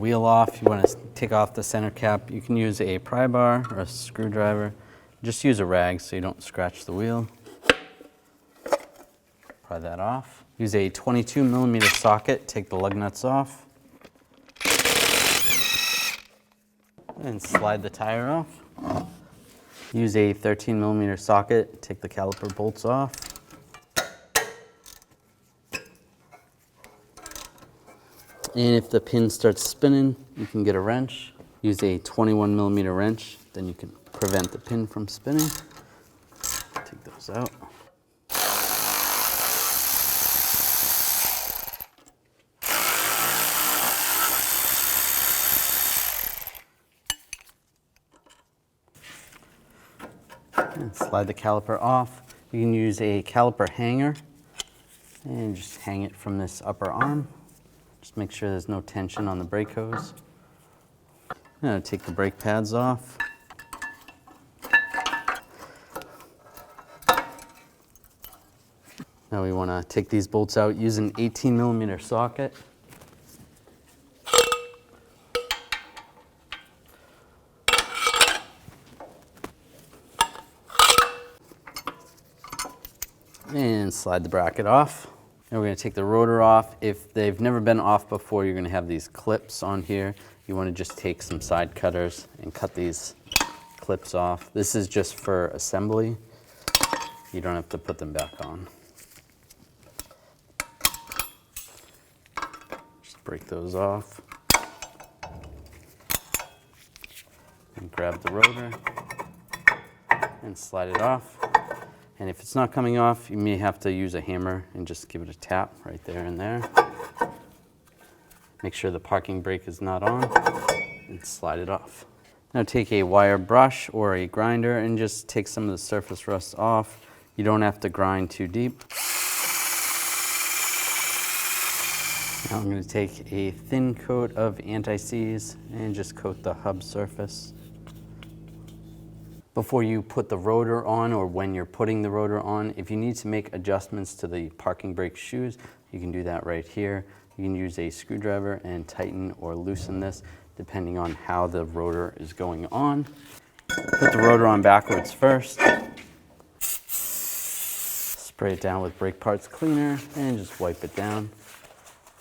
wheel off, you want to take off the center cap. You can use a pry bar or a screwdriver. Just use a rag so you don't scratch the wheel. Pry that off. Use a 22mm socket, take the lug nuts off. And slide the tire off. Use a 13mm socket, take the caliper bolts off. And if the pin starts spinning, you can get a wrench. Use a 21mm wrench, then you can prevent the pin from spinning. Take those out. And slide the caliper off. You can use a caliper hanger and just hang it from this upper arm. Just make sure there's no tension on the brake hose. Now take the brake pads off. Now we want to take these bolts out using an 18mm socket. And slide the bracket off. Now we're going to take the rotor off. If they've never been off before, you're going to have these clips on here. You want to just take some side cutters and cut these clips off. This is just for assembly. You don't have to put them back on. Just break those off. And grab the rotor and slide it off. And if it's not coming off, you may have to use a hammer and just give it a tap right there and there. Make sure the parking brake is not on and slide it off. Now take a wire brush or a grinder and just take some of the surface rust off. You don't have to grind too deep. Now I'm going to take a thin coat of anti-seize and just coat the hub surface. Before you put the rotor on, or when you're putting the rotor on, if you need to make adjustments to the parking brake shoes, you can do that right here. You can use a screwdriver and tighten or loosen this depending on how the rotor is going on. Put the rotor on backwards first. Spray it down with brake parts cleaner and just wipe it down.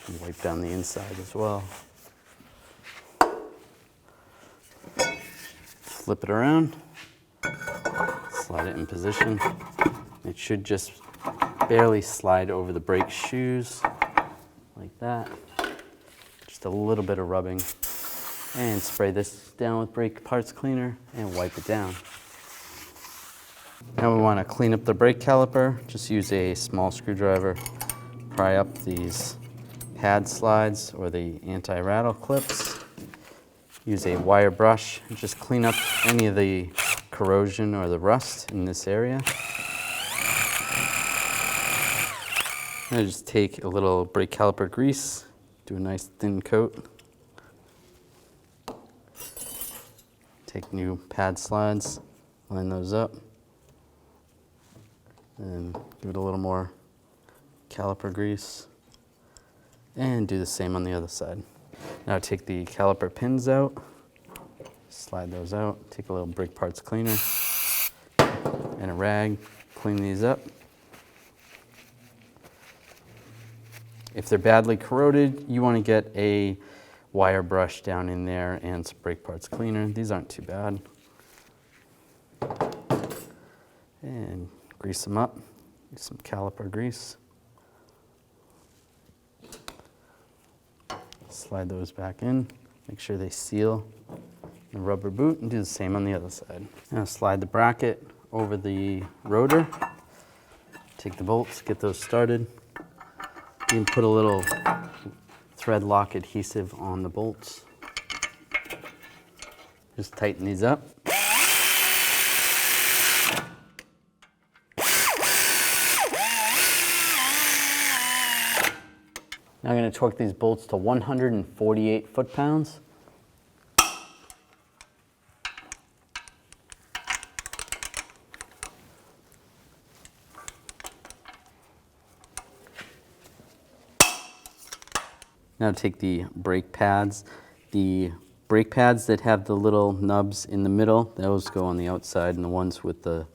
And wipe down the inside as well. Flip it around. Slide it in position. It should just barely slide over the brake shoes, like that. Just a little bit of rubbing. And spray this down with brake parts cleaner and wipe it down. Now we want to clean up the brake caliper. Just use a small screwdriver. Pry up these pad slides or the anti-rattle clips. Use a wire brush and just clean up any of the corrosion or the rust in this area. Now just take a little brake caliper grease, do a nice thin coat. Take new pad slides, line those up, and give it a little more caliper grease, and do the same on the other side. Now take the caliper pins out. Slide those out, take a little brake parts cleaner and a rag, clean these up. If they're badly corroded, you want to get a wire brush down in there and some brake parts cleaner. These aren't too bad. And grease them up, use some caliper grease. Slide those back in, make sure they seal. The rubber boot, and do the same on the other side. Now slide the bracket over the rotor. Take the bolts, get those started. You can put a little thread lock adhesive on the bolts. Just tighten these up. Now I'm going to torque these bolts to 148 foot-pounds. Now take the brake pads The brake pads that have the little nubs in the middle, those go on the outside, and the ones with the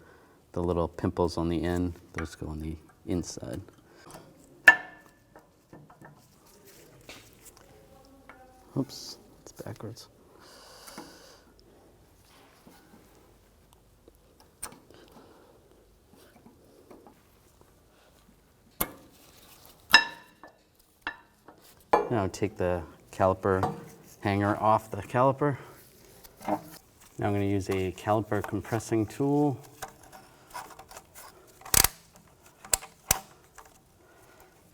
little pimples on the end, those go on the inside. Oops, it's backwards. Now take the caliper hanger off the caliper. Now I'm going to use a caliper compressing tool.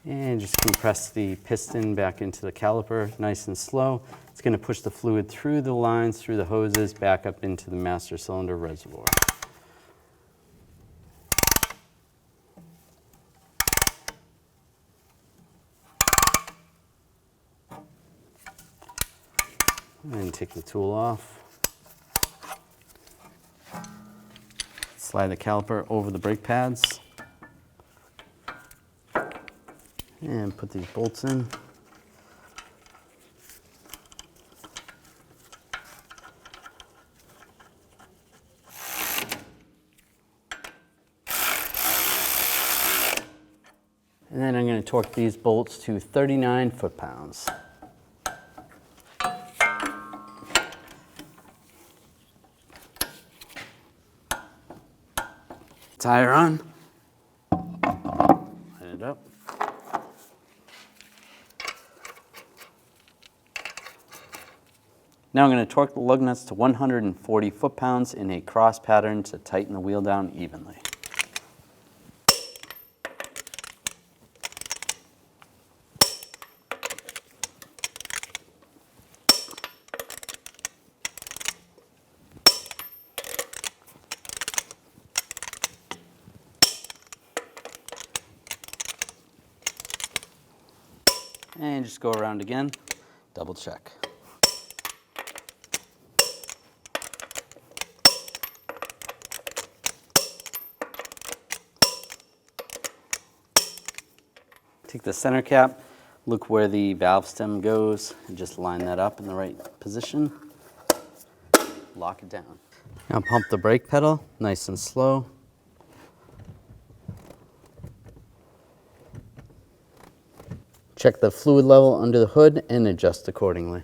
And just compress the piston back into the caliper nice and slow. It's going to push the fluid through the lines, through the hoses, back up into the master cylinder reservoir. And take the tool off. Slide the caliper over the brake pads. And put these bolts in. And then I'm going to torque these bolts to 39 foot-pounds. Tire on. Line it up. Now I'm going to torque the lug nuts to 140 foot-pounds in a cross pattern to tighten the wheel down evenly. And just go around again, double check. Take the center cap, look where the valve stem goes, and just line that up in the right position. Lock it down. Now pump the brake pedal, nice and slow. Check the fluid level under the hood and adjust accordingly.